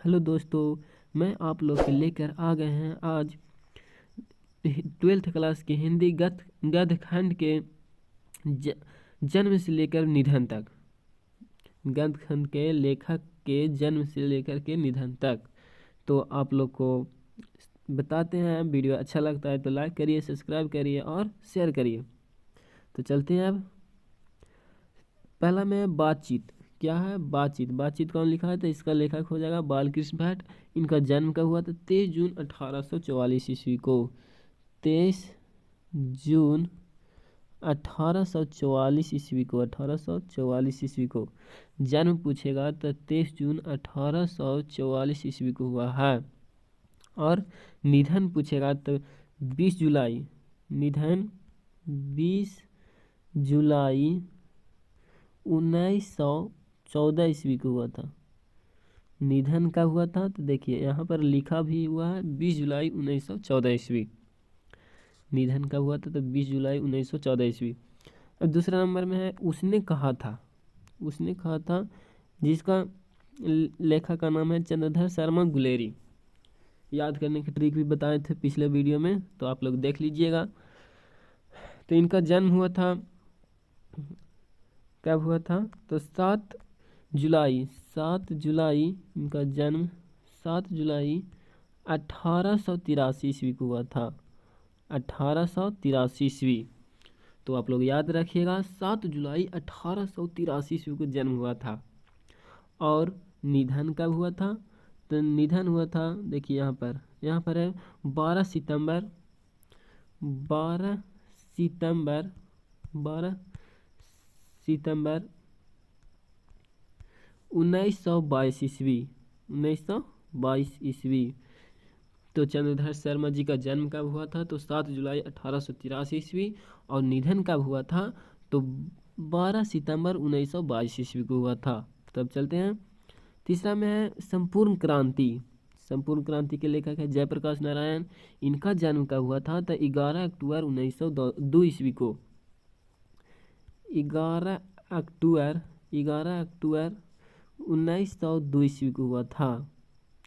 Hello दोस्तों, मैं आप लोग के लेकर आ गए हैं आज 12th क्लास के हिंदी गद्य खंड के जन्म से लेकर निधन तक। गद्य खंड के लेखक के जन्म से लेकर के निधन तक तो आप लोग को बताते हैं। वीडियो अच्छा लगता है तो लाइक करिए, सब्सक्राइब करिए और शेयर करिए। तो चलते हैं। अब पहला में बातचीत। क्या है बातचीत? बातचीत कौन लिखा है? तो इसका लेखक हो जाएगा बालकृष्ण भट्ट। इनका जन्म कब हुआ था? 23 जून 1844 ईस्वी को। 23 जून 1844 ईस्वी को। 1844 ईस्वी को जन्म पूछेगा तो 23 जून 1844 ईस्वी को हुआ है। और निधन पूछेगा तो 20 जुलाई। निधन 20 जुलाई 1914 ईस्वी को हुआ था। निधन कब हुआ था? तो देखिए यहाँ पर लिखा भी हुआ है 20 जुलाई 1914 ईस्वी। निधन कब हुआ था? तो 20 जुलाई 1914 ईस्वी। अब दूसरा नंबर में है उसने कहा था। उसने कहा था जिसका लेखक का नाम है चंद्रधर शर्मा गुलेरी। याद करने की ट्रिक भी बताए थे पिछले वीडियो में, तो आप लोग देख लीजिएगा। तो इनका जन्म हुआ था, कब हुआ था? तो 7 जुलाई इनका जन्म 7 जुलाई 1883 ईस्वी को हुआ था। 1883 ईस्वी। तो आप लोग याद रखिएगा 7 जुलाई 1883 ईस्वी को जन्म हुआ था। और निधन कब हुआ था? तो निधन हुआ था, देखिए यहाँ पर है 12 सितंबर 1922 ईस्वी। 1922 ईस्वी। तो चंद्रधर शर्मा जी का जन्म कब हुआ था? तो 7 जुलाई 1883 ईस्वी। और निधन कब हुआ था? तो 12 सितंबर 1922 ईस्वी को हुआ था। तब चलते हैं। तीसरा में है संपूर्ण क्रांति। संपूर्ण क्रांति के लेखक है जयप्रकाश नारायण। इनका जन्म कब हुआ था? तो 11 अक्टूबर 1902 ईस्वी को। 11 अक्टूबर 1902 ईस्वी को हुआ था।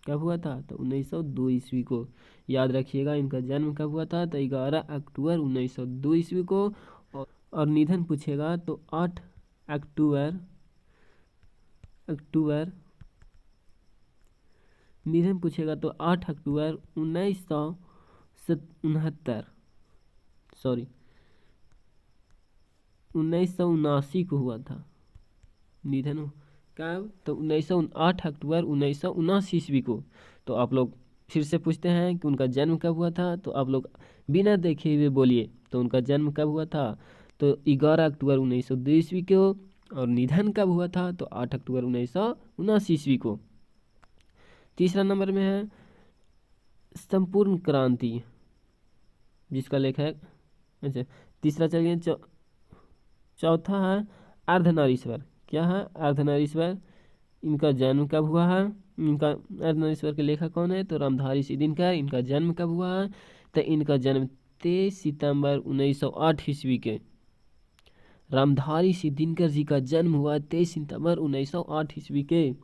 कब हुआ था? तो 1902 ईस्वी को। याद रखिएगा इनका जन्म कब हुआ था? तो 11 अक्टूबर 1902 ईस्वी को। और निधन पूछेगा तो 8 अक्टूबर निधन पूछेगा तो 8 अक्टूबर 1979 को हुआ था। निधन कब? तो 8 अक्टूबर 1979 ईस्वी को। तो आप लोग फिर से पूछते हैं कि उनका जन्म कब हुआ था, तो आप लोग बिना देखे हुए बोलिए। तो उनका जन्म कब हुआ था? तो 11 अक्टूबर 1902 ईस्वी को। और निधन कब हुआ था? तो 8 अक्टूबर 1979 ईस्वी को। तीसरा नंबर में है संपूर्ण क्रांति, जिसका लेखक अच्छा तीसरा चलिए। चौथा है अर्धनारीश्वर। क्या है? अर्धनारीश्वर। इनका जन्म कब हुआ है? इनका अर्धनारीश्वर के लेखक कौन है? तो रामधारी सिद्दीनकर। इनका जन्म कब हुआ है? तो इनका जन्म 23 सितंबर 1908 ईस्वी के। रामधारी सिद्दीनकर जी का जन्म हुआ 23 सितंबर 1908 ईस्वी के।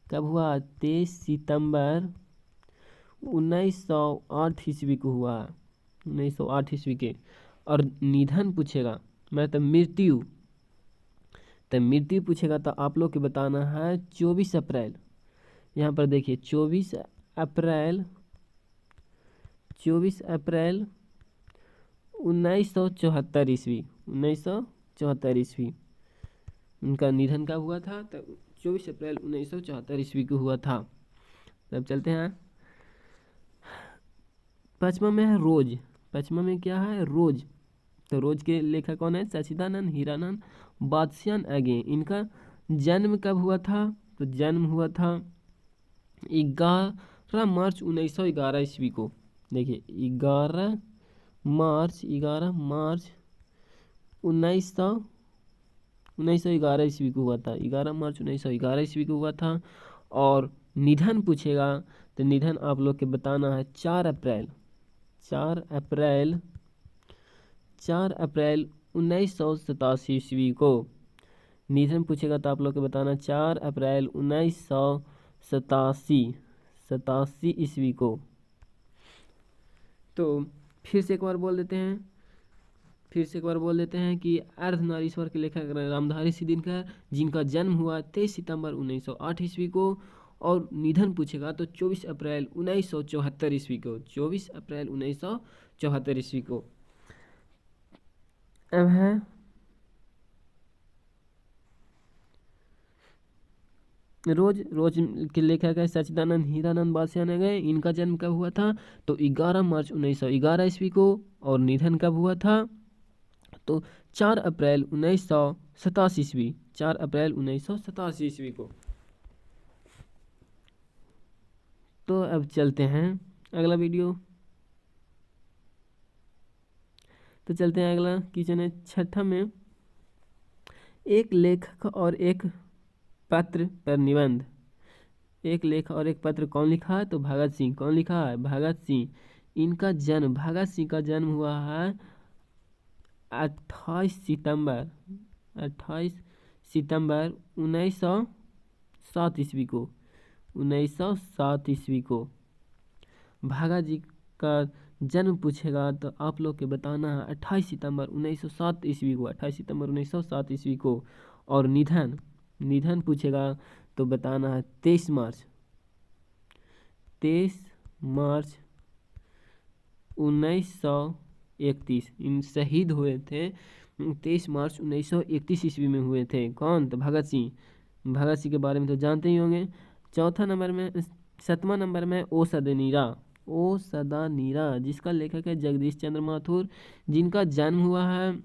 कब हुआ? 23 सितंबर 1908 ईस्वी को हुआ। 1908 ईस्वी के। और निधन पूछेगा मतलब मृत्यु। तो मृत्यु पूछेगा तो आप लोग के बताना है 24 अप्रैल। यहाँ पर देखिए 24 अप्रैल 1974 ईस्वी। 1974 ईस्वी उनका निधन कब हुआ था? तो 24 अप्रैल 1974 ईस्वी को हुआ था। तब चलते हैं। पचमा में है रोज। पचमा में क्या है? रोज। तो रोज के लेखक कौन है? सचिदानंद हीरानंद बादशाह अगे। इनका जन्म कब हुआ था? तो जन्म हुआ था 11 मार्च 1911 ईस्वी को। देखिए 11 मार्च 1911 ईस्वी को हुआ था। 11 मार्च 1911 ईस्वी को हुआ था। और निधन पूछेगा तो निधन आप लोग के बताना है 4 अप्रैल 1987 ईस्वी को। निधन पूछेगा तो आप लोग के बताना 4 अप्रैल सतासी ईस्वी को। तो फिर से एक बार बोल देते हैं कि अर्धनारीश्वर के लेखक रामधारी सिद्दीनकर, जिनका जन्म हुआ 23 सितंबर 1908 ईस्वी को और निधन पूछेगा तो 24 अप्रैल 1974 ईस्वी को। 24 अप्रैल 1974 ईस्वी को। अब है रोज के लेखक है सच्चिदानंद हीरानंद बासियान गए। इनका जन्म कब हुआ था तो 11 मार्च 1911 ईस्वी को और निधन कब हुआ था तो 4 अप्रैल 1987 ईस्वी। 4 अप्रैल 1987 ईस्वी को। तो अब चलते हैं अगला वीडियो। तो चलते हैं अगला क्वेश्चन है छठा में, एक लेखक और एक पत्र पर निबंध। एक लेख और एक पत्र कौन लिखा है तो भगत सिंह। कौन लिखा है भगत सिंह। इनका जन्म, भगत सिंह का जन्म हुआ है 28 सितंबर 1907 ईस्वी को। 1907 ईस्वी को भगत जी का जन्म पूछेगा तो आप लोग के बताना है 28 सितंबर 1907 ईस्वी को। 28 सितंबर 1907 ईस्वी को। और निधन पूछेगा तो बताना है 23 मार्च 1931। इन शहीद हुए थे 23 मार्च 1931 ईस्वी में हुए थे। कौन तो भगत सिंह। भगत सिंह के बारे में तो जानते ही होंगे। सातवां नंबर में ओ सदा नीरा, जिसका लेखक है जगदीश चंद्र माथुर, जिनका जन्म हुआ है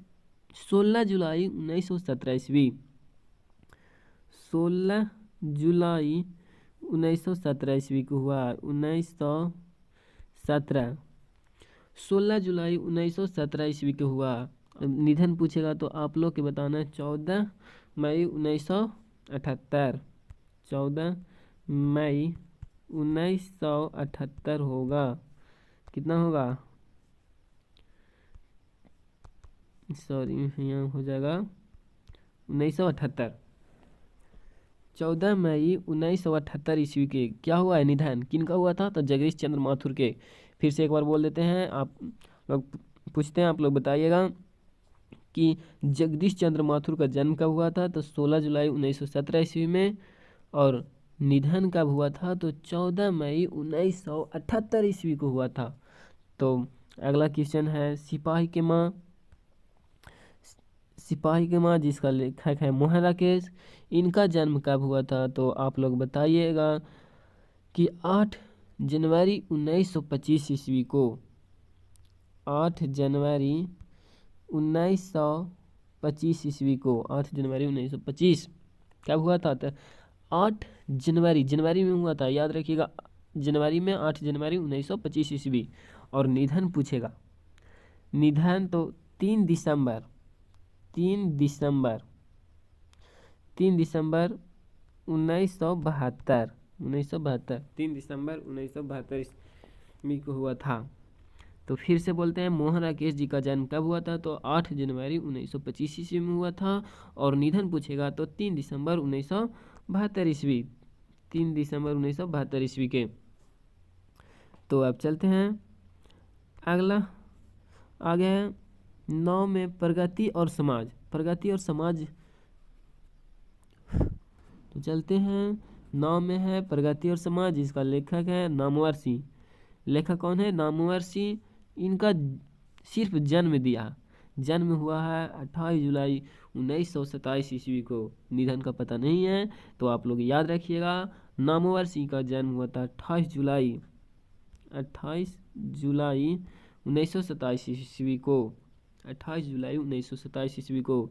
16 जुलाई 1917 ईस्वी। 16 जुलाई 1917 ईस्वी को हुआ। 16 जुलाई 1917 ईस्वी को हुआ। निधन पूछेगा तो आप लोग के बताना है 14 मई 1978। 14 मई 1978 होगा। कितना होगा सॉरी यहाँ हो जाएगा 1978। 14 मई 1978 ईस्वी के क्या हुआ है निधन। किनका हुआ था तो जगदीश चंद्र माथुर के। फिर से एक बार बोल देते हैं, आप लोग पूछते हैं, आप लोग बताइएगा कि जगदीश चंद्र माथुर का जन्म कब हुआ था तो 16 जुलाई 1917 ईस्वी में। और निधन कब हुआ था तो 14 मई 1978 ईस्वी को हुआ था। तो अगला क्वेश्चन है सिपाही के माँ, जिसका लेखक है मोहन राकेश। इनका जन्म कब हुआ था तो आप लोग बताइएगा कि 8 जनवरी 1925 ईस्वी को। 8 जनवरी 1925 ईस्वी को। 8 जनवरी 1925 कब हुआ था तो 8 जनवरी में हुआ था, याद रखिएगा। जनवरी में 8 जनवरी 1925 ईस्वी। और निधन पूछेगा, निधन तो 3 दिसंबर 1972। 3 दिसंबर 1972 ईस्वी को हुआ था। तो फिर से बोलते हैं मोहन राकेश जी का जन्म कब हुआ था तो 8 जनवरी 1925 ईस्वी में हुआ था। और निधन पूछेगा तो 3 दिसंबर 1972 ईस्वी। 3 दिसंबर 1972 ईस्वी के। तो अब चलते हैं अगला। आगे है 9 में प्रगति और समाज। तो चलते हैं 9 में है प्रगति और समाज, जिसका लेखक है नामवर सिंह। लेखक कौन है नामवर सिंह। इनका सिर्फ जन्म हुआ है 28 जुलाई 1927 ईस्वी को। निधन का पता नहीं है तो आप लोग याद रखिएगा नामवर सिंह का जन्म हुआ था 28 जुलाई 1927 ईस्वी को। 28 जुलाई 1927 ईस्वी को।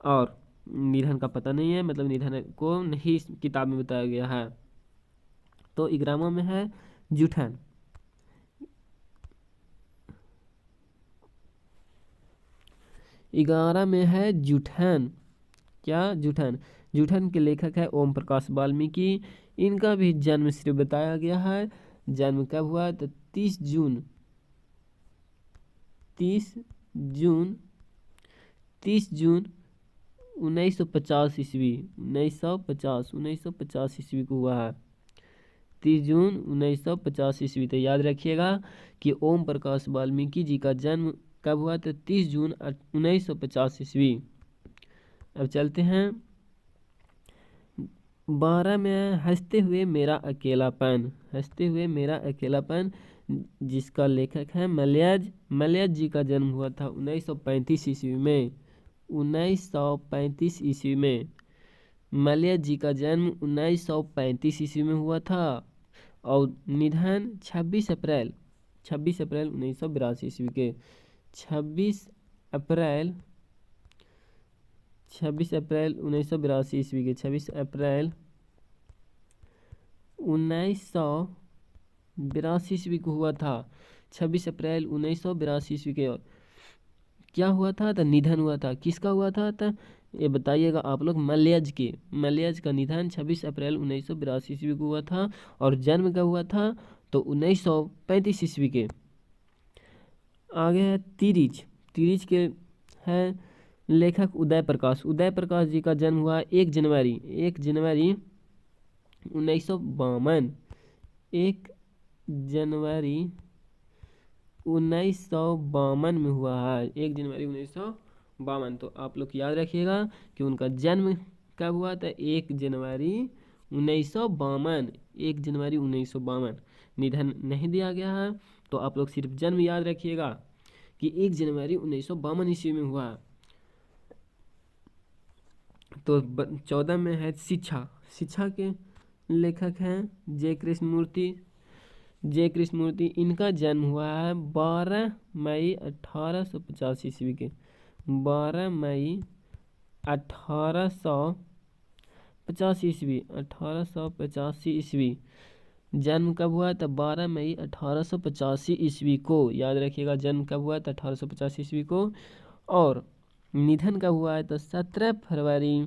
और निधन का पता नहीं है, मतलब निधन को नहीं किताब में बताया गया है। तो 11वां में है जूठन। 11 में है जूठन। क्या जूठन के लेखक है ओम प्रकाश वाल्मीकि। इनका भी जन्म सिर्फ बताया गया है। जन्म कब हुआ तो 30 जून 1950 ईस्वी। 1950 ईस्वी को हुआ है। 30 जून 1950 ईस्वी। तो याद रखिएगा कि ओम प्रकाश वाल्मीकि जी का जन्म कब हुआ, तो 30 जून 1950 ईस्वी। अब चलते हैं 12 में हंसते हुए मेरा अकेलापन। हंसते हुए मेरा अकेलापन, जिसका लेखक है मलयाज। मलयाज जी का जन्म हुआ था 1935 ईस्वी में। 1935 ईस्वी में मलयाज जी का जन्म 1935 ईस्वी में हुआ था और निधन 26 अप्रैल 1982 ईस्वी के 26 अप्रैल 1982 ईस्वी के 26 अप्रैल 1982 ईस्वी को हुआ था। 26 अप्रैल 1982 ईस्वी के क्या हुआ था, तो निधन हुआ था। किसका हुआ था, तो ये बताइएगा आप लोग। मलयाज का निधन 26 अप्रैल 1982 ईस्वी को हुआ था और जन्म कब हुआ था, तो 1935 ईस्वी के। आगे है तीरिज के हैं लेखक उदय प्रकाश जी का जन्म हुआ 1 जनवरी 1952। 1 जनवरी 1952 में हुआ है, 1 जनवरी 1952। तो आप लोग याद रखिएगा कि उनका जन्म कब हुआ था, 1 जनवरी 1952। 1 जनवरी 1952। निधन नहीं दिया गया है, तो आप लोग सिर्फ जन्म याद रखिएगा कि 1 जनवरी 1952 ईस्वी में हुआ। तो 14 में है शिक्षा के लेखक हैं जय कृष्ण मूर्ति। इनका जन्म हुआ है 12 मई 1850 ईस्वी के। 12 मई 1850 ईस्वी 1885 ईस्वी जन्म कब हुआ था, 12 मई 1885 ईस्वी को। याद रखिएगा जन्म कब हुआ था, 1885 ईस्वी को। और निधन कब हुआ है, तो 17 फरवरी।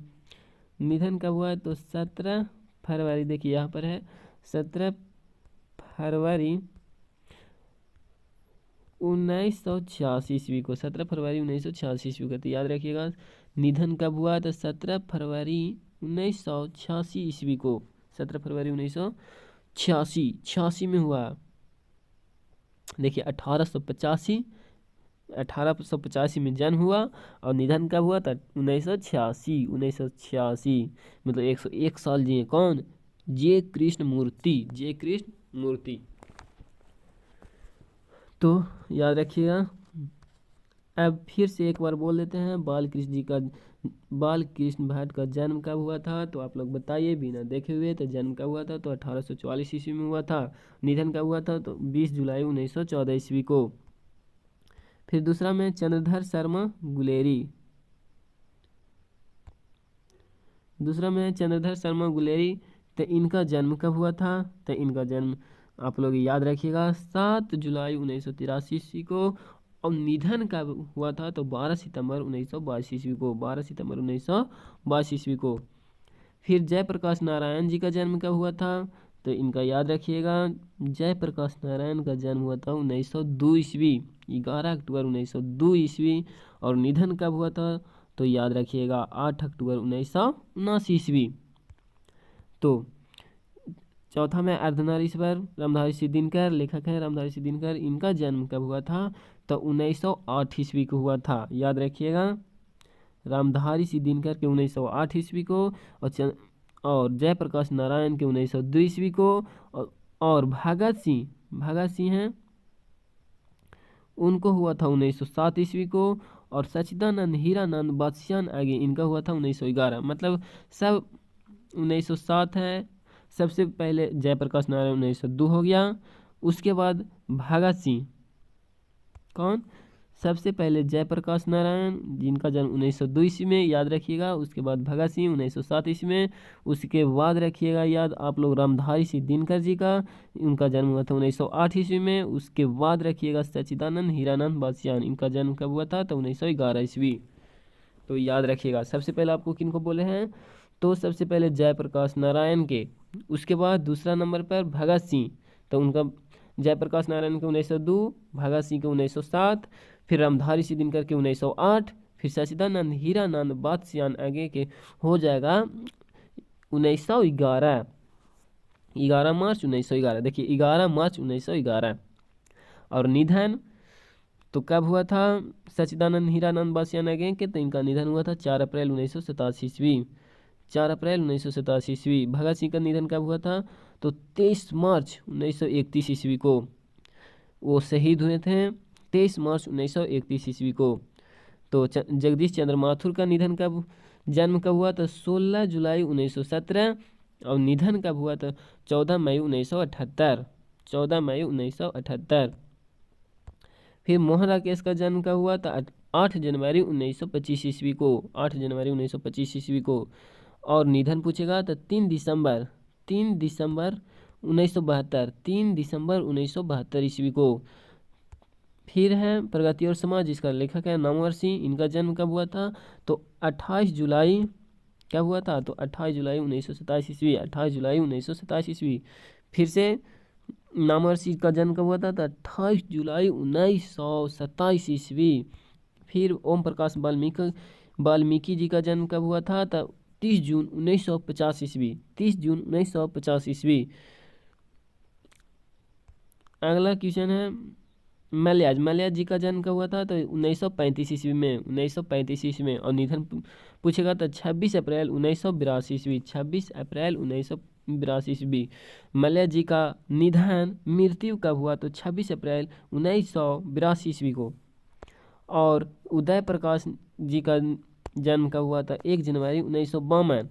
निधन कब हुआ है, तो 17 फरवरी। देखिए यहाँ पर है 17 फरवरी 1986 ईस्वी को। 17 फरवरी 1986 ईस्वी को। तो याद रखिएगा निधन कब हुआ, तो 17 फरवरी 1986 ईस्वी को। 17 फरवरी 1986 में हुआ। देखिए 1885 में जन्म हुआ और निधन कब हुआ था, 1986। मतलब 101 साल जिए। कौन, जय कृष्ण मूर्ति। तो याद रखिएगा। अब फिर से एक बार बोल देते हैं, बाल कृष्ण भट्ट का जन्म कब हुआ था, तो आप लोग बताइए बिना देखे हुए। तो जन्म कब हुआ था, तो 1844 ईस्वी में हुआ था। निधन कब हुआ था, तो 20 जुलाई 1914 ईस्वी को। फिर दूसरा में चंद्रधर शर्मा गुलेरी। तो इनका जन्म कब हुआ था, तो इनका जन्म आप लोग याद रखिएगा 7 जुलाई 1983 ईस्वी को। और निधन कब हुआ था, तो 12 सितंबर 1922 ईस्वी को। 12 सितंबर 1922 ईस्वी को। फिर जयप्रकाश नारायण जी का जन्म कब हुआ था, तो इनका याद रखिएगा जयप्रकाश नारायण का जन्म हुआ था 1902 ईस्वी। 11 अक्टूबर 1902 ईस्वी। और निधन कब हुआ था, तो याद रखिएगा 8 अक्टूबर 1979 ईस्वी। तो चौथा में अर्धनारीश्वर रामधारी दिनकर लेखक हैं। रामधारी दिनकर, इनका जन्म कब हुआ था, तो 1908 ईस्वी को हुआ था। याद रखिएगा रामधारी दिनकर के 1908 ईस्वी को। और जयप्रकाश नारायण के 1902 ईस्वी को। और भगत सिंह हैं, उनको हुआ था 1907 ईस्वी को। और सच्चिदानंद हीरानंद बख्शियान आगे इनका हुआ था 1911। मतलब सब 1907 है। सबसे पहले जयप्रकाश नारायण 1902 हो गया। उसके बाद भगत सिंह, कौन, सबसे पहले जयप्रकाश नारायण जिनका जन्म 1902 ईस्वी में, याद रखिएगा। उसके बाद भगत सिंह 1907 ईस्वी में। उसके बाद रखिएगा याद आप लोग रामधारी दिनकर जी का, उनका जन्म हुआ था 1908 ईस्वी में। उसके बाद रखिएगा सच्चिदानंद हीरानंद बख्शियान, इनका जन्म कब हुआ था, तो 1911 ईस्वी। तो याद रखिएगा सबसे पहले आपको किनको बोले हैं, तो सबसे पहले जयप्रकाश नारायण के। उसके बाद दूसरा नंबर पर भगत सिंह, तो उनका जयप्रकाश नारायण के 1902, भगत सिंह के 1907, फिर रामधारी दिनकर के 1908, फिर सच्चिदानंद हीरानंद बख्शियान आगे के हो जाएगा 1911। 11 मार्च 1911, देखिए 11 मार्च 1911। और निधन तो कब हुआ था सच्चिदानंद हीरानंद बासियान के, तो इनका निधन हुआ था 4 अप्रैल 1987 ईस्वी। 4 अप्रैल 1987 ईस्वी। भगत सिंह का निधन कब हुआ था, तो 23 मार्च 1931 ईस्वी को वो शहीद हुए थे, 23 मार्च 1931 ईस्वी को। तो जगदीश चंद्र माथुर का निधन कब, जन्म कब हुआ, तो 16 जुलाई 1917। और निधन कब हुआ, तो 14 मई 1978, 14 मई 1978। फिर मोहन राकेश का जन्म कब हुआ, तो 8 जनवरी 1925 ईस्वी को, 8 जनवरी 1925 ईस्वी को। और निधन पूछेगा तो 3 दिसंबर 1972, 3 दिसंबर 1972 ईस्वी को। फिर है प्रगति और समाज, जिसका लेखक है नामवर सिंह। इनका जन्म कब हुआ था, तो 28 जुलाई, कब हुआ था, तो 28 जुलाई 1927 ईस्वी, 28 जुलाई 1927 ईस्वी। फिर से नामवर सिंह का जन्म कब हुआ था, तो 28 जुलाई 1927 ईस्वी। फिर ओम प्रकाश वाल्मीकि जी का जन्म कब हुआ था, तो 30 जून 1950 ईस्वी, 30 जून 1950 ईस्वी। अगला क्वेश्चन है मल्याज जी का जन्म कब हुआ था, तो 1935 ईस्वी में, 1935 ईस्वी में। और निधन पूछेगा तो 26 अप्रैल 1982 ईस्वी, 26 अप्रैल 1982 ईस्वी। मल्याज जी का निधन, मृत्यु कब हुआ, तो 26 अप्रैल 1982 ईस्वी को। और उदय प्रकाश जी का जन्म कब हुआ था, 1 जनवरी 1952।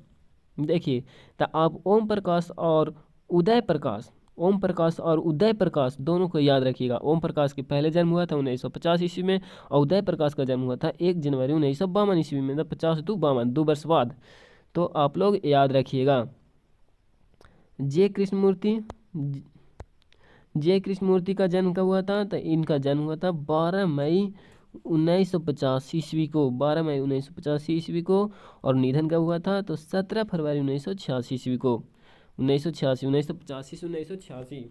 देखिए, तो आप ओम प्रकाश और उदय प्रकाश दोनों को याद रखिएगा। ओम प्रकाश के पहले जन्म हुआ था 1950 ईस्वी में, और उदय प्रकाश का जन्म हुआ था 1 जनवरी 1952 ईस्वी में, मतलब 50 to 52, 2 वर्ष बाद। तो आप लोग याद रखिएगा। जे कृष्णमूर्ति का जन्म कब हुआ था, तो इनका जन्म हुआ था 12 मई 1950 ईस्वी को, 12 मई 1985 ईस्वी को। और निधन कब हुआ था, तो 17 फरवरी 1986 ईस्वी को, 1986, 1985 से 1986,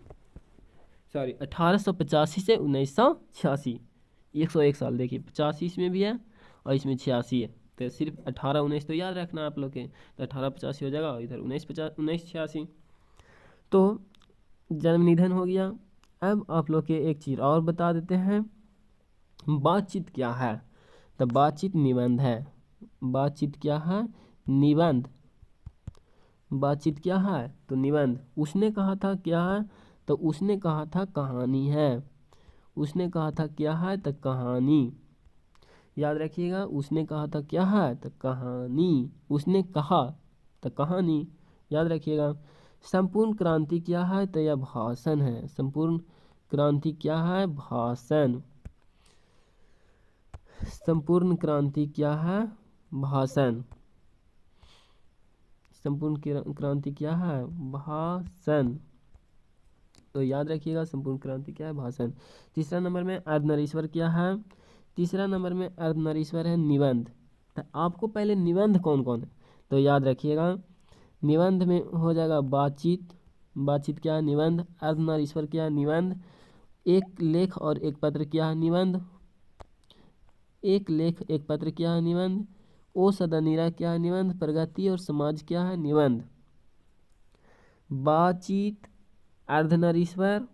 सॉरी 1885 से 1986, 101 साल। देखिए 85 इसमें भी है और इसमें 86 है, तो सिर्फ 18 19 तो याद रखना आप लोग के, तो 1885 हो जाएगा और इधर 1986। तो जन्म निधन हो गया। अब आप लोग के एक चीज़ और बता देते हैं, बातचीत क्या है, तो बातचीत निबंध है। बातचीत क्या है, निबंध। बातचीत क्या है, तो निबंध। उसने कहा था क्या है, तो उसने कहा था कहानी है। उसने कहा था क्या है, तो कहानी। याद रखिएगा, उसने कहा था क्या है, तो कहानी। उसने कहा तो कहानी, याद रखिएगा। संपूर्ण क्रांति क्या है, तो यह भाषण है। संपूर्ण क्रांति क्या है, भाषण। संपूर्ण क्रांति क्या है, भाषण। संपूर्ण क्रांति क्या है, भाषण। तो याद रखिएगा, संपूर्ण क्रांति क्या है, भाषण। तीसरा नंबर में अर्धनारीश्वर क्या है, तीसरा नंबर में अर्धनारीश्वर है निबंध। तो आपको पहले निबंध कौन कौन है, तो याद रखिएगा। निबंध में हो जाएगा बातचीत। बातचीत क्या है, निबंध। अर्धनारीश्वर क्या है, निबंध। एक लेख और एक पत्र क्या है, निबंध। एक लेख एक पत्र क्या है, निबंध। ओ सदनीरा क्या है, निबंध। प्रगति और समाज क्या है, निबंध। बातचीत, अर्धनारीश्वर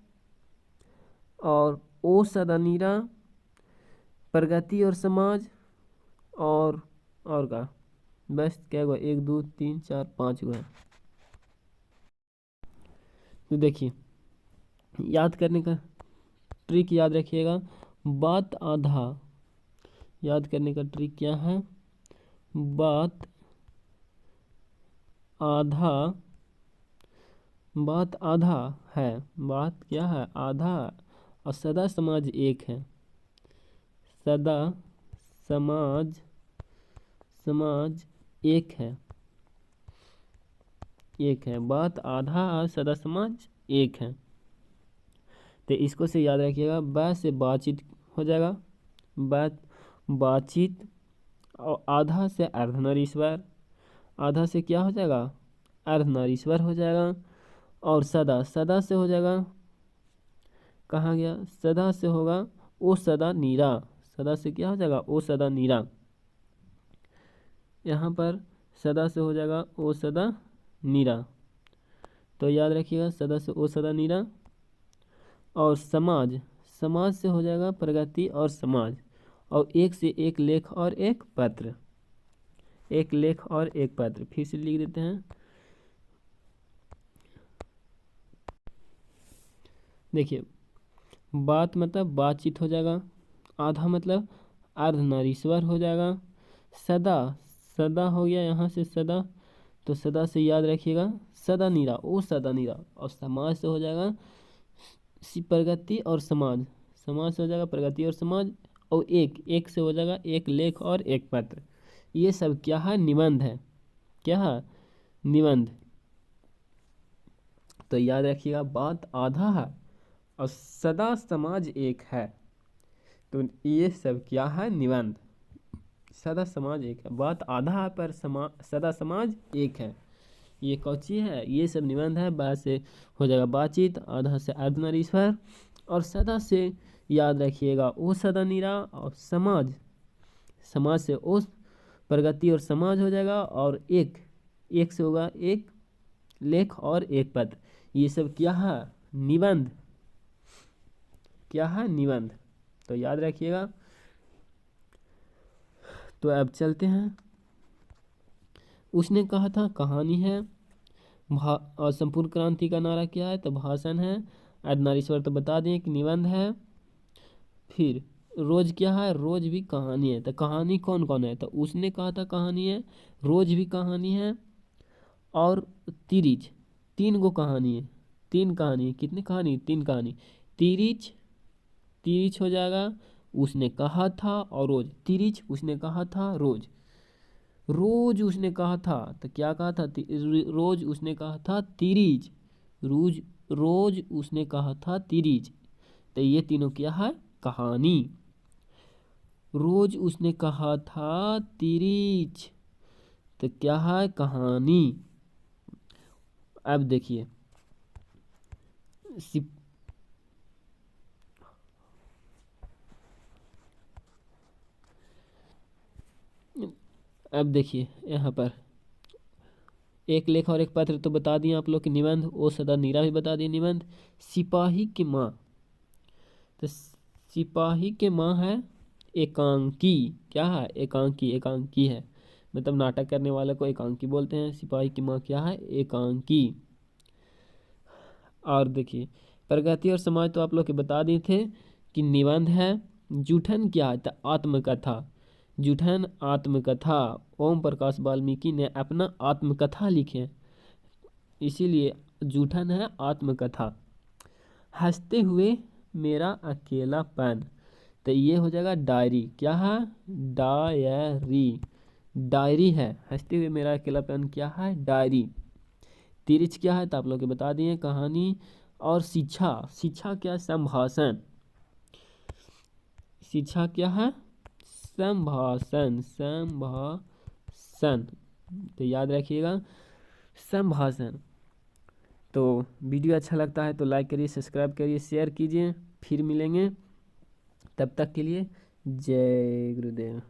और ओ सदनीरा, प्रगति और समाज, और का बस क्या हुआ, 1 2 3 4 5 हुआ। तो देखिए, याद करने का ट्रिक याद रखिएगा। बात आधा, याद करने का ट्रिक क्या है, बात आधा। बात आधा है, बात क्या है, आधा। और सदा समाज एक है। सदा समाज एक है, एक है। बात आधा और सदा समाज एक है। तो इसको से याद रखिएगा। ब से बातचीत हो जाएगा, बातचीत। और आधा से अर्धनारीश्वर, आधा से क्या हो जाएगा, अर्धनारीश्वर हो जाएगा। और सदा से हो जाएगा, कहाँ गया, सदा से होगा ओ सदा नीरा। सदा से क्या हो जाएगा, ओ सदा नीरा। यहाँ पर सदा से हो जाएगा ओ सदा नीरा। तो याद रखिएगा सदा से ओ सदा नीरा। और समाज, समाज से हो जाएगा प्रगति और समाज। और एक से एक लेख और एक पत्र, एक लेख और एक पत्र, फिर से लिख देते हैं। देखिए बात मतलब बातचीत हो जाएगा, आधा मतलब अर्धनारीश्वर हो जाएगा। सदा, सदा हो गया यहाँ से सदा, तो सदा से याद रखिएगा सदा नीरा, ओ सदा नीरा। और समाज से हो जाएगा प्रगति और समाज, समाज से हो जाएगा प्रगति और समाज। और एक, एक से हो जाएगा एक लेख और एक पत्र। ये सब क्या है? निबंध है। क्या है? निबंध। तो याद रखिएगा बात आधा है और सदा समाज एक है, तो ये सब क्या है? निबंध। सदा समाज एक है, बात आधा है पर सदा समाज एक है, ये कौची है? ये सब निबंध है। बात से हो जाएगा बातचीत, आधा से अर्धनारीश्वर, और सदा से याद रखिएगा ओ सदा नीरा। और समाज, समाज से ओ प्रगति और समाज हो जाएगा। और एक, एक से होगा एक लेख और एक पत्र। ये सब क्या है? निबंध। क्या है? निबंध। तो याद रखिएगा। तो अब चलते हैं। उसने कहा था कहानी है। और संपूर्ण क्रांति का नारा क्या है? तो भाषण है। अर्धनारीश्वर तो बता दें कि निबंध है। फिर रोज क्या है? रोज भी कहानी है। तो कहानी कौन कौन है? तो उसने कहा था कहानी है, रोज भी कहानी है, और तिरिच, तीन गो कहानी है। तीन कहानी, कितनी कहानी? तीन कहानी। तिरिच, तिरिच हो जाएगा उसने कहा था, और रोज। तिरिच उसने कहा था, रोज। रोज उसने कहा था, तो क्या कहा था? रोज उसने कहा था तिरिच। रोज, रोज उसने कहा था तिरिच। तो ये तीनों क्या है? कहानी। रोज उसने कहा था तिरिच, तो क्या है? कहानी। अब देखिए अब देखिए यहाँ पर एक लेख और एक पत्र तो बता दिए आप लोग के। निबंध ओ सदा नीरा भी बता दिए निबंध। सिपाही की माँ, तो सिपाही के माँ है एकांकी। क्या है? एकांकी, एकांकी है मतलब नाटक करने वाले को एकांकी बोलते हैं। सिपाही की माँ क्या है? एकांकी। और देखिए प्रगति और समाज तो आप लोग के बता दिए थे कि निबंध है। जूठन क्या है? तो आत्मकथा। जूठन आत्मकथा। ओम प्रकाश वाल्मीकि ने अपना आत्मकथा लिखे, इसीलिए जूठन है आत्मकथा। हंसते हुए मेरा अकेलापन, तो ये हो जाएगा डायरी। क्या है? डायरी, डायरी है। हंसते हुए मेरा अकेलापन क्या है? डायरी। तिरिच क्या है? तो आप लोग के बता दिए कहानी। और शिक्षा, शिक्षा क्या? संभाषण। शिक्षा क्या है? संभाषण, संभाषण। तो याद रखिएगा संभाषण। तो वीडियो अच्छा लगता है तो लाइक करिए, सब्सक्राइब करिए, शेयर कीजिए। फिर मिलेंगे, तब तक के लिए जय गुरुदेव।